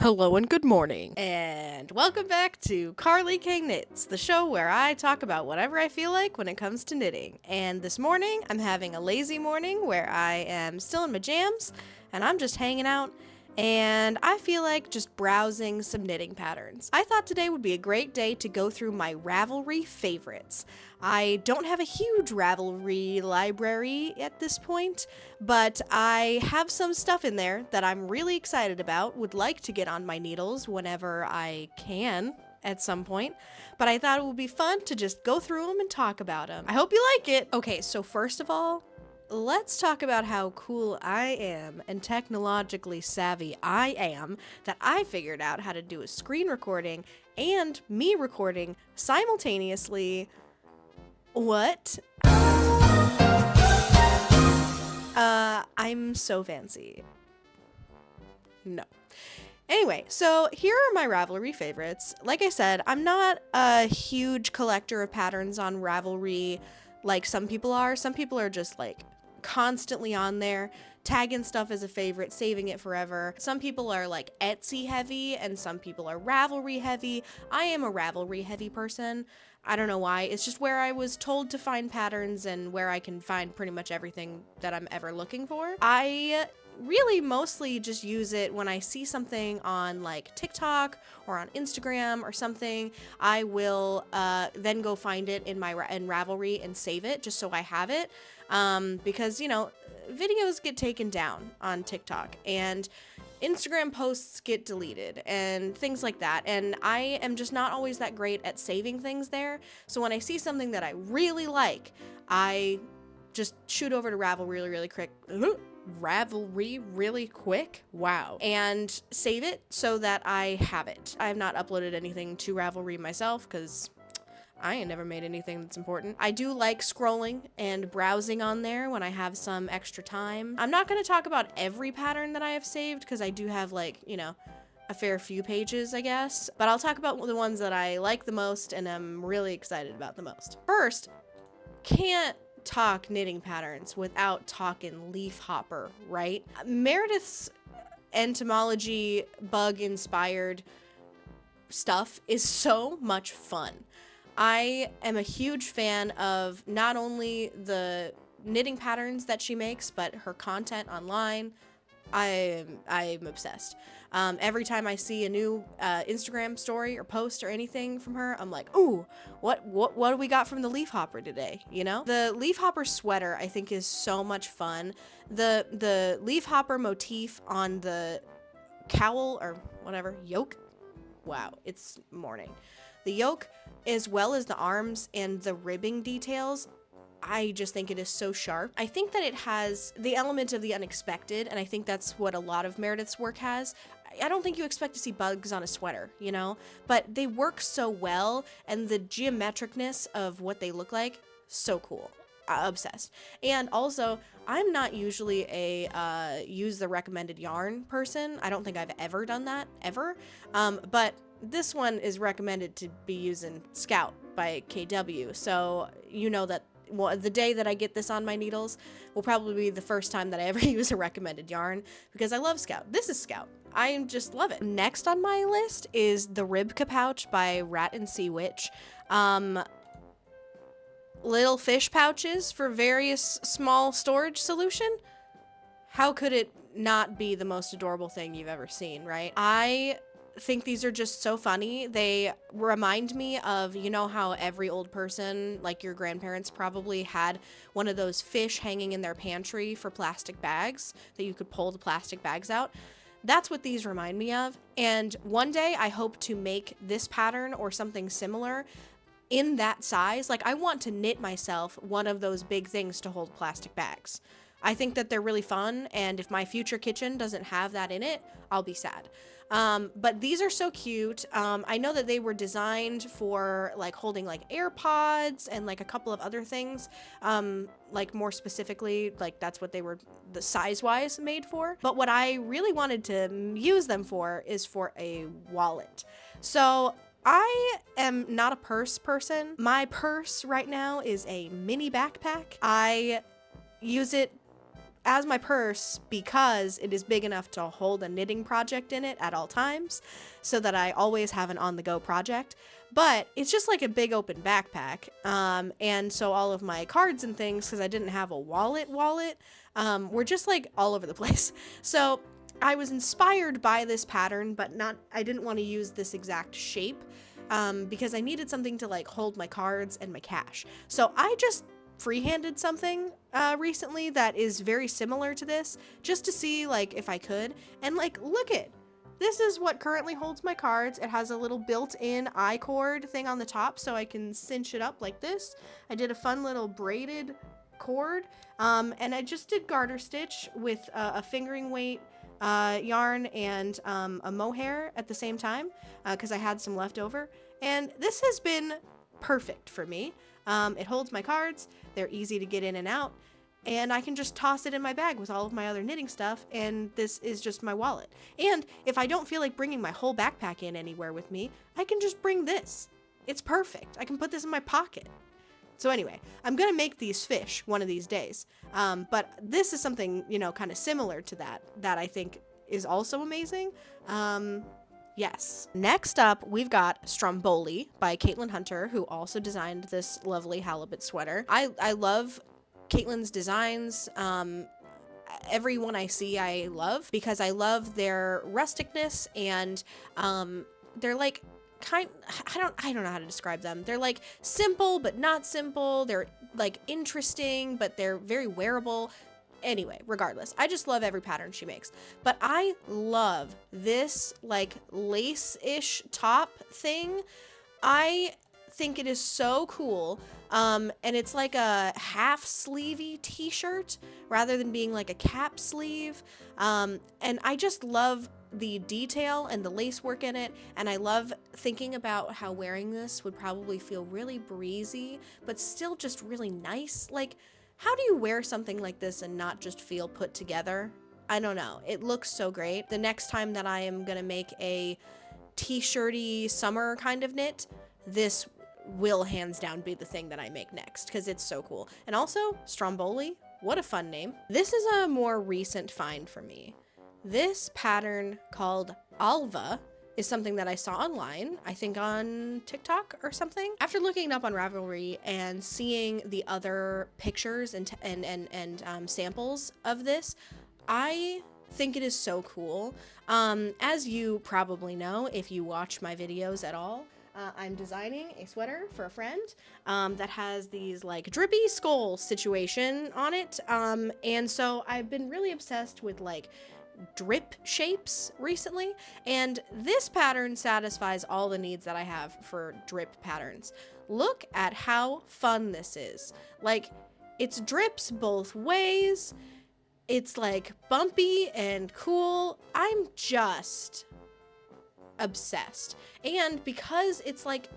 Hello and good morning, and welcome back to Carly K Knits, the show where I talk about whatever I feel like when it comes to knitting. And this morning, I'm having a lazy morning where I am still in my jams, and I'm just hanging out, and I feel like just browsing some knitting patterns. I thought today would be a great day to go through my Ravelry favorites. I don't have a huge Ravelry library at this point, but I have some stuff in there that I'm really excited about, would like to get on my needles whenever I can at some point, but I thought it would be fun to just go through them and talk about them. I hope you like it. Okay, so first of all, let's talk about how cool I am and technologically savvy I am that I figured out how to do a screen recording and me recording simultaneously. What? I'm so fancy. No. Anyway, so here are my Ravelry favorites. Like I said, I'm not a huge collector of patterns on Ravelry like some people are. Some people are just like constantly on there, tagging stuff as a favorite, saving it forever. Some people are like Etsy heavy and some people are Ravelry heavy. I am a Ravelry heavy person. I don't know why. It's just where I was told to find patterns and where I can find pretty much everything that I'm ever looking for. I really mostly just use it when I see something on like TikTok or on Instagram or something. I will then go find it in Ravelry and save it just so I have it, because videos get taken down on TikTok and Instagram posts get deleted and things like that, and I am just not always that great at saving things there. So when I see something that I really like, I just shoot over to Ravelry really quick. Ravelry really quick, wow, and save it so that I have it. I have not uploaded anything to Ravelry myself because I ain't never made anything that's important. I do like scrolling and browsing on there when I have some extra time. I'm not going to talk about every pattern that I have saved because I do have a fair few pages, I guess, but I'll talk about the ones that I like the most and I'm really excited about the most. First, can't talk knitting patterns without talking leaf hopper, right? Meredith's entomology bug inspired stuff is so much fun. I am a huge fan of not only the knitting patterns that she makes, but her content online. I'm obsessed. Every time I see a new Instagram story or post or anything from her, I'm like, ooh, what do we got from the leaf hopper today? The leaf hopper sweater I think is so much fun. The leaf hopper motif on the cowl or whatever yoke. Wow, it's morning. The yoke, as well as the arms and the ribbing details, I just think it is so sharp. I think that it has the element of the unexpected, and I think that's what a lot of Meredith's work has. I don't think you expect to see bugs on a sweater, but they work so well, and the geometricness of what they look like, so cool. Obsessed. And also, I'm not usually a use the recommended yarn person. I don't think I've ever done that, ever. But this one is recommended to be using Scout by KW, so you know that the day that I get this on my needles will probably be the first time that I ever use a recommended yarn because I love Scout. This is Scout. I just love it. Next on my list is the Rybka pouch by Rat and Sea Witch. Little fish pouches for various small storage solution. How could it not be the most adorable thing you've ever seen, right? I think these are just so funny. They remind me of, how every old person, like your grandparents, probably had one of those fish hanging in their pantry for plastic bags that you could pull the plastic bags out. That's what these remind me of. And one day I hope to make this pattern or something similar in that size. Like, I want to knit myself one of those big things to hold plastic bags. I think that they're really fun, and if my future kitchen doesn't have that in it, I'll be sad. But these are so cute. I know that they were designed for like holding like AirPods and like a couple of other things. Like more specifically, like that's what they were the size-wise made for. But what I really wanted to use them for is for a wallet. So I am not a purse person. My purse right now is a mini backpack. I use it as my purse because it is big enough to hold a knitting project in it at all times, so that I always have an on-the-go project. But it's just like a big open backpack, and so all of my cards and things, because I didn't have a wallet, were just like all over the place. So I was inspired by this pattern, but I didn't want to use this exact shape, because I needed something to like hold my cards and my cash. So I just freehanded something recently that is very similar to this, just to see like if I could. And like, look it. This is what currently holds my cards. It has a little built-in I-cord thing on the top so I can cinch it up like this. I did a fun little braided cord, and I just did garter stitch with a fingering weight yarn and a mohair at the same time, because I had some left over. And this has been perfect for me. It holds my cards, they're easy to get in and out, and I can just toss it in my bag with all of my other knitting stuff, and this is just my wallet. And if I don't feel like bringing my whole backpack in anywhere with me, I can just bring this. It's perfect. I can put this in my pocket. So anyway, I'm gonna make these fish one of these days, but this is something, you know, kind of similar to that I think is also amazing. Yes. Next up, we've got Stromboli by Caitlin Hunter, who also designed this lovely halibut sweater. I love Caitlin's designs. Every one I see I love, because I love their rusticness, and they're like I don't know how to describe them. They're like simple but not simple. They're like interesting, but they're very wearable. Anyway, regardless, I just love every pattern she makes. But I love this like lace-ish top thing. I think it is so cool. And it's like a half sleevey t-shirt rather than being like a cap sleeve. And I just love the detail and the lace work in it. And I love thinking about how wearing this would probably feel really breezy, but still just really nice. Like, how do you wear something like this and not just feel put together? I don't know. It looks so great. The next time that I am gonna make a t-shirty summer kind of knit, this will hands down be the thing that I make next, because it's so cool. And also, Stromboli, what a fun name. This is a more recent find for me. This pattern called Alva is something that I saw online, I think on TikTok or something. After looking it up on Ravelry and seeing the other pictures and samples of this, I think it is so cool. As you probably know, if you watch my videos at all, I'm designing a sweater for a friend that has these like drippy skull situation on it. And so I've been really obsessed with like drip shapes recently, and this pattern satisfies all the needs that I have for drip patterns. Look at how fun this is. Like, it's drips both ways. It's like bumpy and cool. I'm just obsessed. And because it's like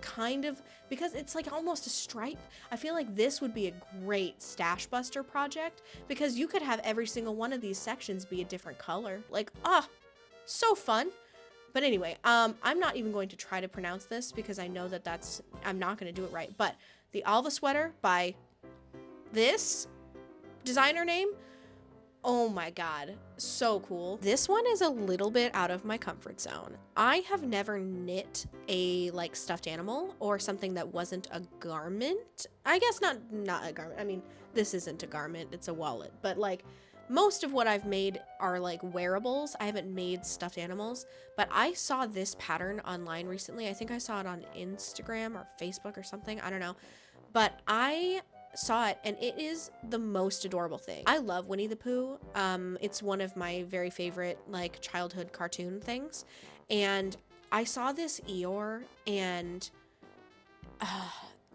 because it's like almost a stripe, I feel like this would be a great stash buster project, because you could have every single one of these sections be a different color. Like, so fun. But anyway, I'm not even going to try to pronounce this, because I know that I'm not going to do it right. But the Alva sweater by this designer name, oh my god, so cool. This one is a little bit out of my comfort zone. I have never knit a like stuffed animal or something that wasn't a garment. I guess not a garment. I mean, this isn't a garment, it's a wallet. But like most of what I've made are like wearables. I haven't made stuffed animals, but I saw this pattern online recently. I think I saw it on Instagram or Facebook or something. I don't know. But I saw it, and it is the most adorable thing. I love Winnie the Pooh. It's one of my very favorite like childhood cartoon things, and I saw this Eeyore, and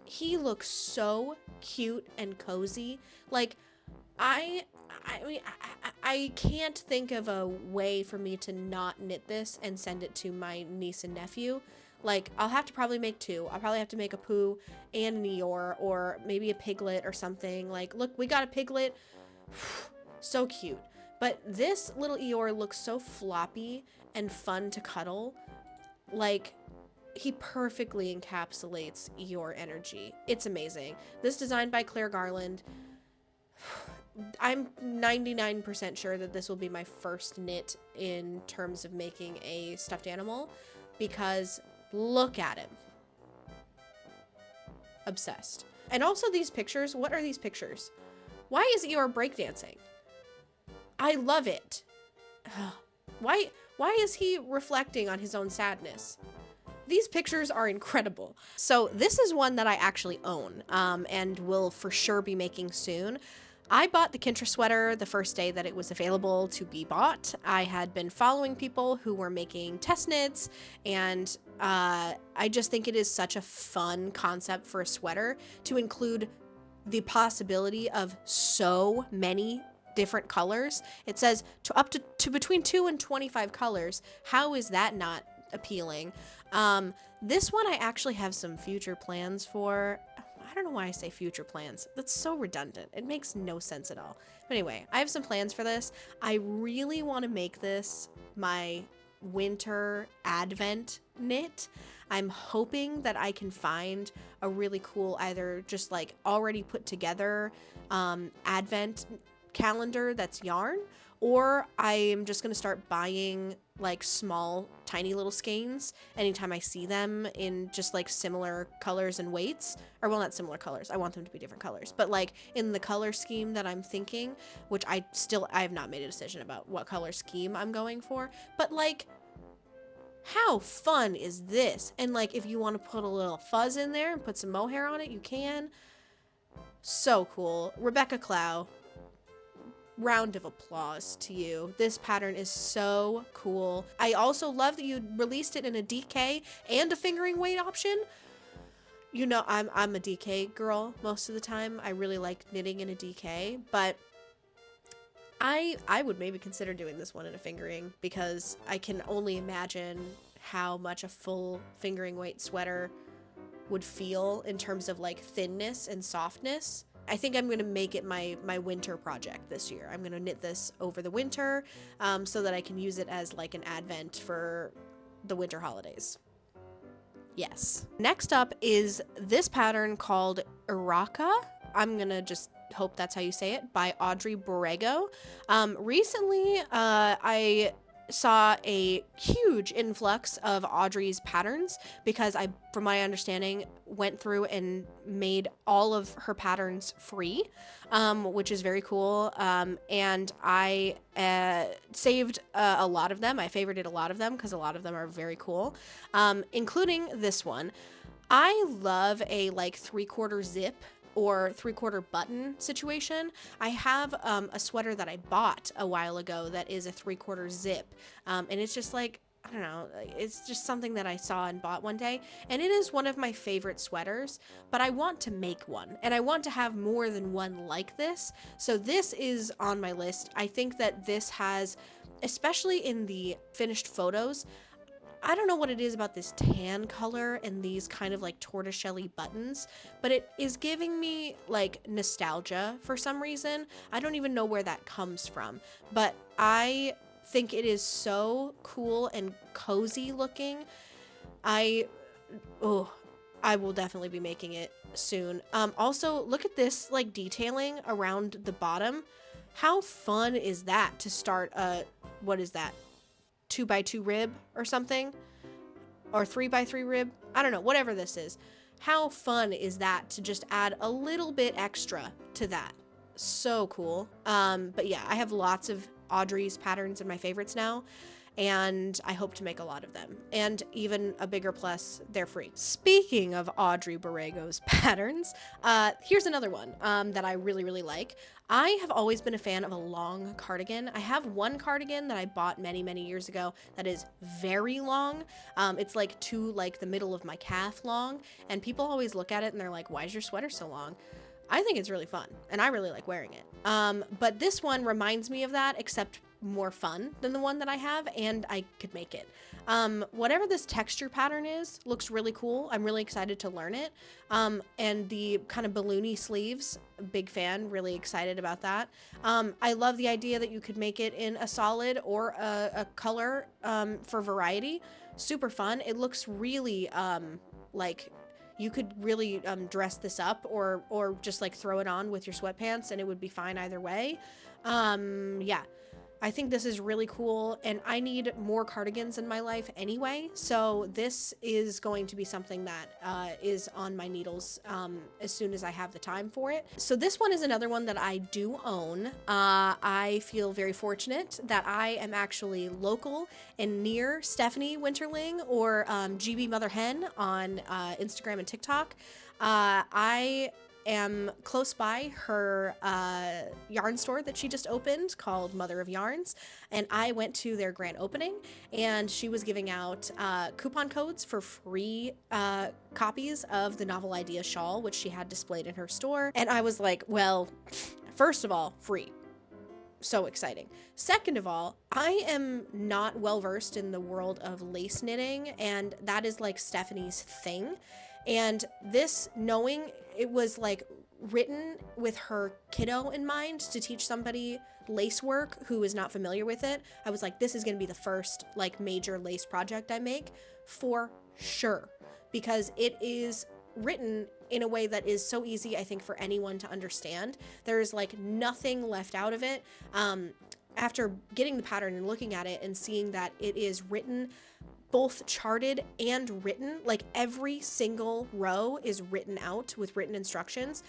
he looks so cute and cozy. Like, I mean, I can't think of a way for me to not knit this and send it to my niece and nephew. Like, I'll have to probably make two. I'll probably have to make a Pooh and an Eeyore, or maybe a piglet or something. Like, look, we got a piglet. So cute. But this little Eeyore looks so floppy and fun to cuddle. Like, he perfectly encapsulates Eeyore energy. It's amazing. This designed by Garland. I'm 99% sure that this will be my first knit in terms of making a stuffed animal, because look at him. Obsessed. And also these pictures. What are these pictures? Why is Eeyore breakdancing? I love it. Why is he reflecting on his own sadness? These pictures are incredible. So this is one that I actually own, and will for sure be making soon. I bought the Kintra sweater the first day that it was available to be bought. I had been following people who were making test knits, and I just think it is such a fun concept for a sweater to include the possibility of so many different colors. It says up to between 2 and 25 colors. How is that not appealing? This one I actually have some future plans for. I don't know why I say future plans. That's so redundant. It makes no sense at all. But anyway, I have some plans for this. I really want to make this my winter advent knit. I'm hoping that I can find a really cool, either just like already put together advent calendar that's yarn, or I am just going to start buying like small tiny little skeins anytime I see them in just like similar colors and weights, or well, not similar colors, I want them to be different colors, but like in the color scheme that I'm thinking, which I have not made a decision about what color scheme I'm going for, but like how fun is this? And like if you want to put a little fuzz in there and put some mohair on it, you can. So cool. Rebecca Clow, round of applause to you. This pattern is so cool. I also love that you released it in a DK and a fingering weight option. You know, I'm a DK girl most of the time. I really like knitting in a DK, but I would maybe consider doing this one in a fingering, because I can only imagine how much a full fingering weight sweater would feel in terms of like thinness and softness. I think I'm going to make it my winter project this year. I'm going to knit this over the winter so that I can use it as like an advent for the winter holidays. Yes. Next up is this pattern called Urraca. I'm going to just hope that's how you say it, by Audrey Borrego. Recently, I saw a huge influx of Audrey's patterns because I, from my understanding, went through and made all of her patterns free, which is very cool. And I saved a lot of them. I favorited a lot of them because a lot of them are very cool, including this one. I love a like 3/4 zip or 3/4 button situation. I have a sweater that I bought a while ago that is a 3/4 zip, and it's just like, I don't know, it's just something that I saw and bought one day, and it is one of my favorite sweaters, but I want to make one, and I want to have more than one like this, so this is on my list. I think that this has, especially in the finished photos, I don't know what it is about this tan color and these kind of like tortoiseshell buttons, but it is giving me like nostalgia for some reason. I don't even know where that comes from, but I think it is so cool and cozy looking. I will definitely be making it soon. Also, look at this like detailing around the bottom. How fun is that to start a, what is that? 2x2 rib or something, or 3x3 rib. I don't know, whatever this is. How fun is that to just add a little bit extra to that? So cool. But yeah, I have lots of Audrey's patterns in my favorites now, and I hope to make a lot of them. And even a bigger plus, they're free. Speaking of Audrey Borrego's patterns, here's another one that I really, really like. I have always been a fan of a long cardigan. I have one cardigan that I bought many, many years ago that is very long. It's like to like the middle of my calf long, and people always look at it and they're like, why is your sweater so long? I think it's really fun, and I really like wearing it. But this one reminds me of that, except more fun than the one that I have, and I could make it. Whatever this texture pattern is, looks really cool. I'm really excited to learn it. And the kind of balloony sleeves, big fan, really excited about that. I love the idea that you could make it in a solid or a color for variety. Super fun. It looks really like you could really dress this up or just like throw it on with your sweatpants and it would be fine either way. Yeah. I think this is really cool, and I need more cardigans in my life anyway, so this is going to be something that is on my needles as soon as I have the time for it. So this one is another one that I do own. I feel very fortunate that I am actually local and near Stephanie Winterling, or GB Mother Hen on Instagram and TikTok. I am close by her yarn store that she just opened called Mother of Yarns, and I went to their grand opening, and she was giving out coupon codes for free copies of the Novel Idea shawl, which she had displayed in her store. And I was like, well, first of all, free. So exciting. Second of all, I am not well versed in the world of lace knitting, and that is like Stephanie's thing. And this, knowing it was like written with her kiddo in mind to teach somebody lace work who is not familiar with it, I was like, this is going to be the first like major lace project I make for sure, because it is written in a way that is so easy, I think, for anyone to understand. There's like nothing left out of it. After getting the pattern and looking at it and seeing that it is written both charted and written, like every single row is written out with written instructions.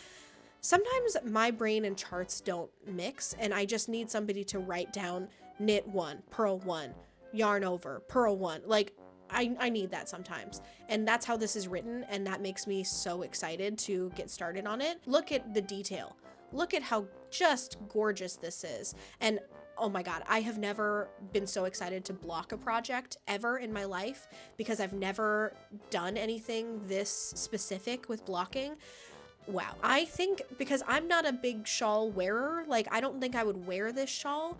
Sometimes my brain and charts don't mix, and I just need somebody to write down knit 1, purl 1, yarn over, purl 1. Like I need that sometimes. And that's how this is written, and that makes me so excited to get started on it. Look at the detail. Look at how just gorgeous this is. And oh my God, I have never been so excited to block a project ever in my life, because I've never done anything this specific with blocking. Wow. I think because I'm not a big shawl wearer, like I don't think I would wear this shawl.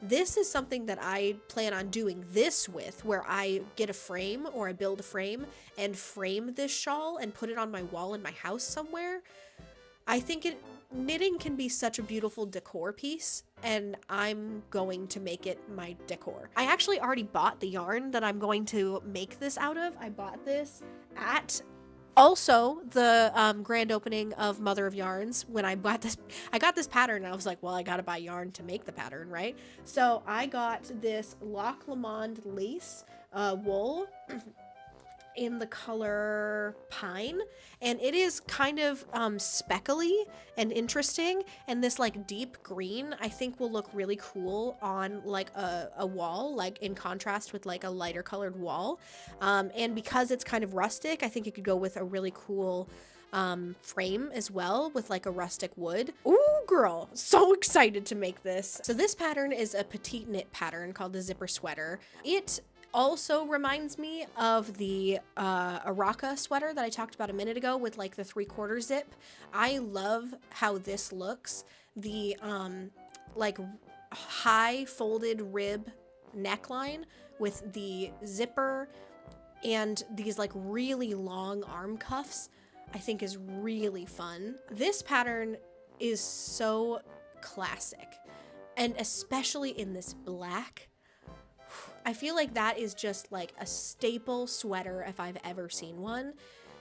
This is something that I plan on doing this with, where I get a frame or I build a frame and frame this shawl and put it on my wall in my house somewhere. I think knitting can be such a beautiful decor piece, and I'm going to make it my decor. I actually already bought the yarn that I'm going to make this out of. I bought this at also the grand opening of Mother of Yarns. When I bought this, I got this pattern and I was like, well, I gotta buy yarn to make the pattern, right? So I got this Loch Lomond lace wool in the color Pine, and it is kind of speckly and interesting, and this like deep green I think will look really cool on like a wall, like in contrast with like a lighter colored wall, and because it's kind of rustic, I think it could go with a really cool frame as well, with like a rustic wood. Ooh girl, so excited to make this. So this pattern is a PetiteKnit pattern called the Zipper Sweater. It also reminds me of the Urraca sweater that I talked about a minute ago with like the 3/4 zip. I love how this looks. The like high folded rib neckline with the zipper and these like really long arm cuffs, I think is really fun. This pattern is so classic, and especially in this black. I feel like that is just like a staple sweater if I've ever seen one,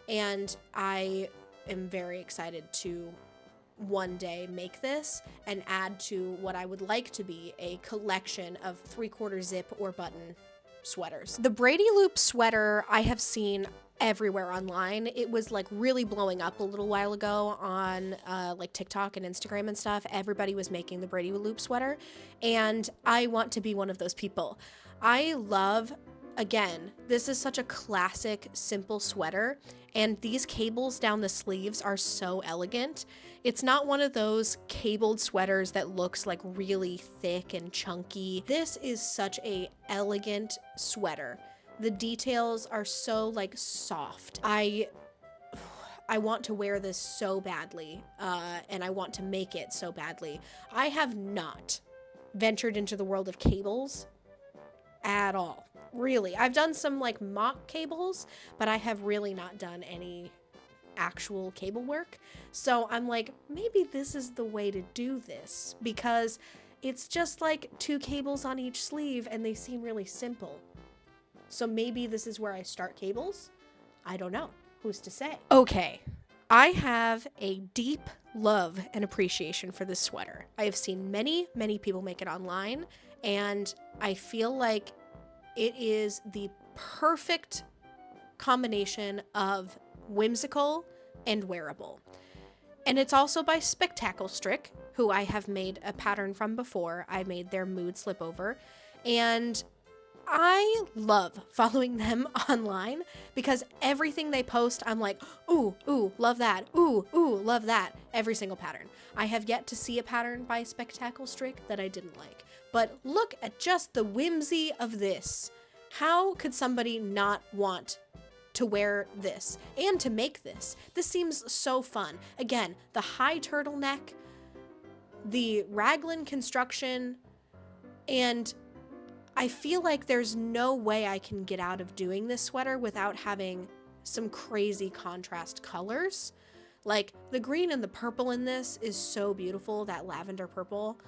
and I am very excited to one day make this and add to what I would like to be a collection of 3/4 zip or button sweaters. The Braidy loop sweater I have seen everywhere online. It was like really blowing up a little while ago on like TikTok and Instagram and stuff. Everybody was making the Braidy loop sweater, and I want to be one of those people. I love, again, this is such a classic, simple sweater, and these cables down the sleeves are so elegant. It's not one of those cabled sweaters that looks like really thick and chunky. This is such a elegant sweater. The details are so like soft. I want to wear this so badly, and I want to make it so badly. I have not ventured into the world of cables at all. Really. I've done some like mock cables, but I have really not done any actual cable work. So I'm like, maybe this is the way to do this, because it's just like 2 cables on each sleeve and they seem really simple. So maybe this is where I start cables. I don't know. Who's to say? Okay, I have a deep love and appreciation for this sweater. I have seen many, many people make it online, and I feel like it is the perfect combination of whimsical and wearable. And it's also by Spektakelstrik, who I have made a pattern from before. I made their mood slipover, and I love following them online because everything they post, I'm like, ooh, love that. Ooh, love that. Every single pattern. I have yet to see a pattern by Spektakelstrik that I didn't like. But look at just the whimsy of this. How could somebody not want to wear this and to make this? This seems so fun. Again, the high turtleneck, the raglan construction, and I feel like there's no way I can get out of doing this sweater without having some crazy contrast colors. Like the green and the purple in this is so beautiful, that lavender purple.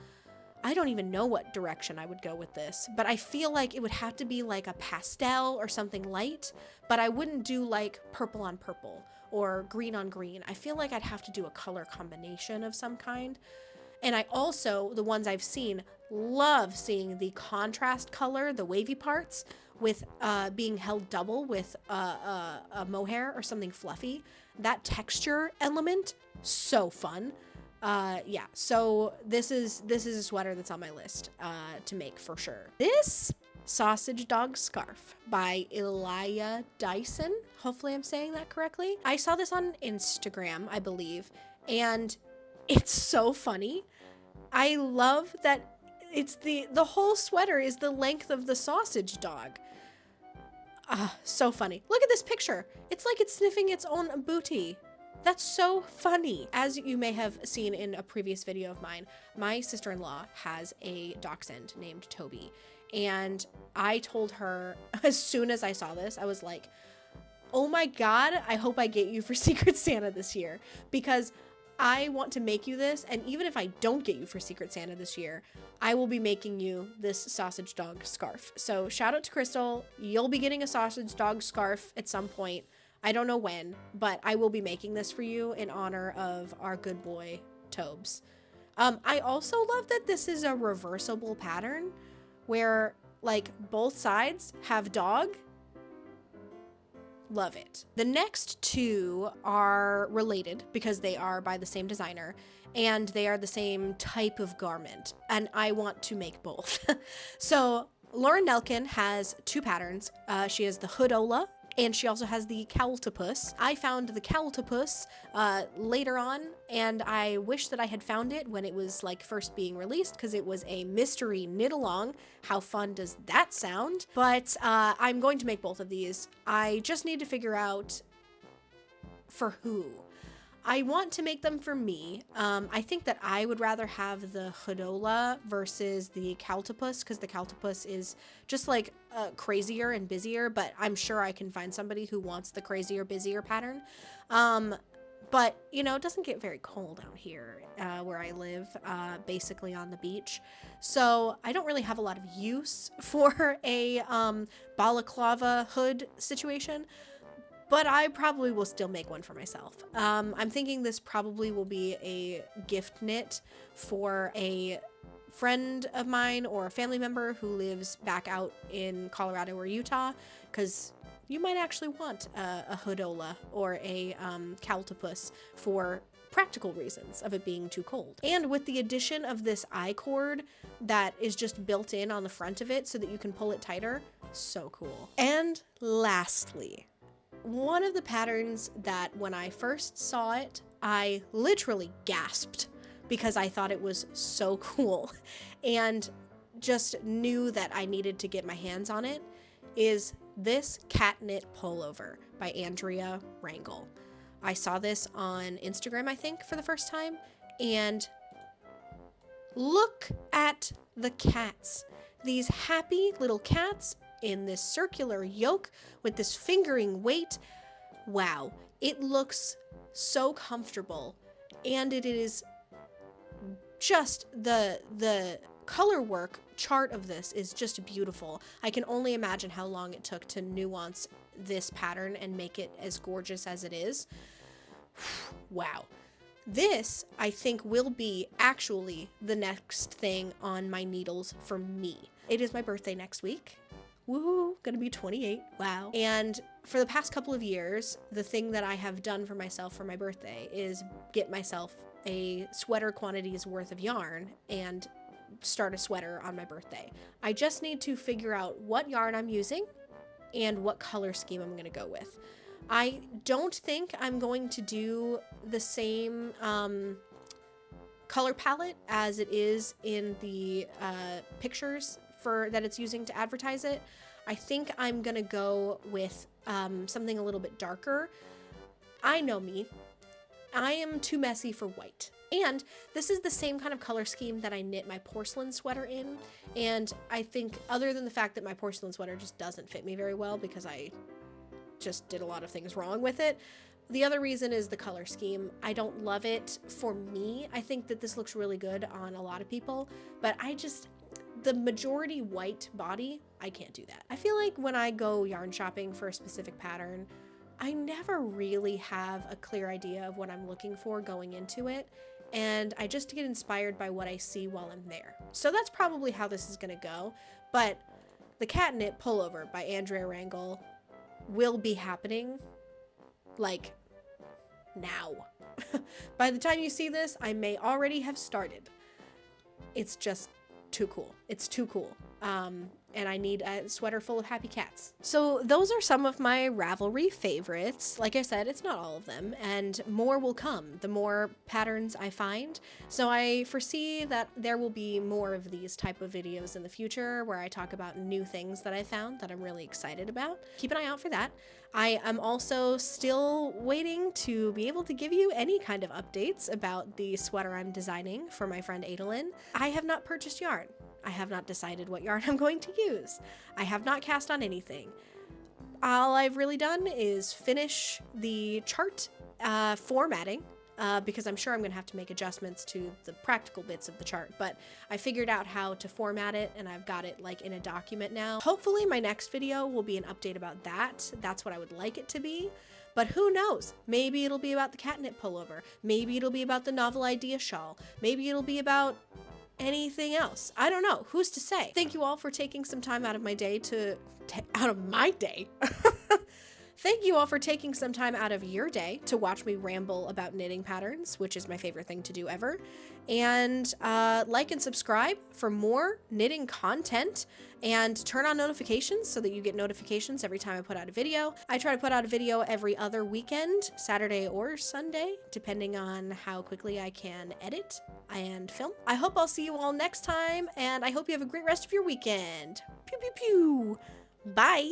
I don't even know what direction I would go with this, but I feel like it would have to be like a pastel or something light, but I wouldn't do like purple on purple or green on green. I feel like I'd have to do a color combination of some kind. And I also, the ones I've seen, love seeing the contrast color, the wavy parts, with being held double with a mohair or something fluffy. That texture element, so fun. Yeah, so this is a sweater that's on my list to make for sure. This sausage dog scarf by Elliyah Dyson. Hopefully I'm saying that correctly. I saw this on Instagram, I believe, and it's so funny. I love that it's the whole sweater is the length of the sausage dog. So funny. Look at this picture. It's like it's sniffing its own booty. That's so funny. As you may have seen in a previous video of mine, my sister-in-law has a dachshund named Toby. And I told her as soon as I saw this, I was like, oh my God, I hope I get you for Secret Santa this year, because I want to make you this, and even if I don't get you for Secret Santa this year, I will be making you this sausage dog scarf. So shout out to Crystal. You'll be getting a sausage dog scarf at some point. I don't know when, but I will be making this for you in honor of our good boy, Tobes. I also love that this is a reversible pattern where like both sides have dog. Love it. The next two are related because they are by the same designer and they are the same type of garment, and I want to make both. So Lauren Nelkin has two patterns. She has the Hoodola, and she also has the Cowtopus. I found the Cowtopus later on, and I wish that I had found it when it was like first being released because it was a mystery knit along. How fun does that sound? But I'm going to make both of these. I just need to figure out for who. I want to make them for me. I think that I would rather have the Hoodola versus the Cowtopus because the Cowtopus is just like crazier and busier, but I'm sure I can find somebody who wants the crazier, busier pattern. But, you know, it doesn't get very cold out here where I live, basically on the beach. So I don't really have a lot of use for a balaclava hood situation. But I probably will still make one for myself. I'm thinking this probably will be a gift knit for a friend of mine or a family member who lives back out in Colorado or Utah, because you might actually want a Hoodola or a Cowtopus for practical reasons of it being too cold. And with the addition of this I-cord that is just built in on the front of it so that you can pull it tighter, so cool. And lastly, one of the patterns that when I first saw it, I literally gasped because I thought it was so cool and just knew that I needed to get my hands on it, is this Catknit Pullover by Andrea Rangel. I saw this on Instagram, I think, for the first time, and look at the cats. These happy little cats in this circular yoke with this fingering weight. Wow, it looks so comfortable, and it is just the color work chart of this is just beautiful. I can only imagine how long it took to nuance this pattern and make it as gorgeous as it is. Wow. This, I think, will be actually the next thing on my needles for me. It is my birthday next week. Woohoo, gonna be 28, wow. And for the past couple of years, the thing that I have done for myself for my birthday is get myself a sweater quantity's worth of yarn and start a sweater on my birthday. I just need to figure out what yarn I'm using and what color scheme I'm gonna go with. I don't think I'm going to do the same color palette as it is in the pictures that it's using to advertise it. I think I'm gonna go with something a little bit darker. I know me. I am too messy for white. And this is the same kind of color scheme that I knit my porcelain sweater in. And I think, other than the fact that my porcelain sweater just doesn't fit me very well because I just did a lot of things wrong with it, the other reason is the color scheme. I don't love it for me. I think that this looks really good on a lot of people, but the majority white body, I can't do that. I feel like when I go yarn shopping for a specific pattern, I never really have a clear idea of what I'm looking for going into it, and I just get inspired by what I see while I'm there. So that's probably how this is gonna go, but the Catknit Pullover by Andrea Rangel will be happening, like, now. By the time you see this, I may already have started. It's just too cool. It's too cool. And I need a sweater full of happy cats. So those are some of my Ravelry favorites. Like I said, it's not all of them, and more will come the more patterns I find. So I foresee that there will be more of these type of videos in the future where I talk about new things that I found that I'm really excited about. Keep an eye out for that. I am also still waiting to be able to give you any kind of updates about the sweater I'm designing for my friend Elliyah. I have not purchased yarn. I have not decided what yarn I'm going to use. I have not cast on anything. All I've really done is finish the chart formatting, because I'm sure I'm going to have to make adjustments to the practical bits of the chart, but I figured out how to format it and I've got it like in a document now. Hopefully my next video will be an update about that. That's what I would like it to be. But who knows? Maybe it'll be about the Catknit Pullover. Maybe it'll be about the novel idea shawl. Maybe it'll be about anything else. I don't know. Who's to say? Thank you all for taking some time out of my day Thank you all for taking some time out of your day to watch me ramble about knitting patterns, which is my favorite thing to do ever. And like and subscribe for more knitting content, and turn on notifications so that you get notifications every time I put out a video. I try to put out a video every other weekend, Saturday or Sunday, depending on how quickly I can edit and film. I hope I'll see you all next time, and I hope you have a great rest of your weekend. Pew, pew, pew. Bye.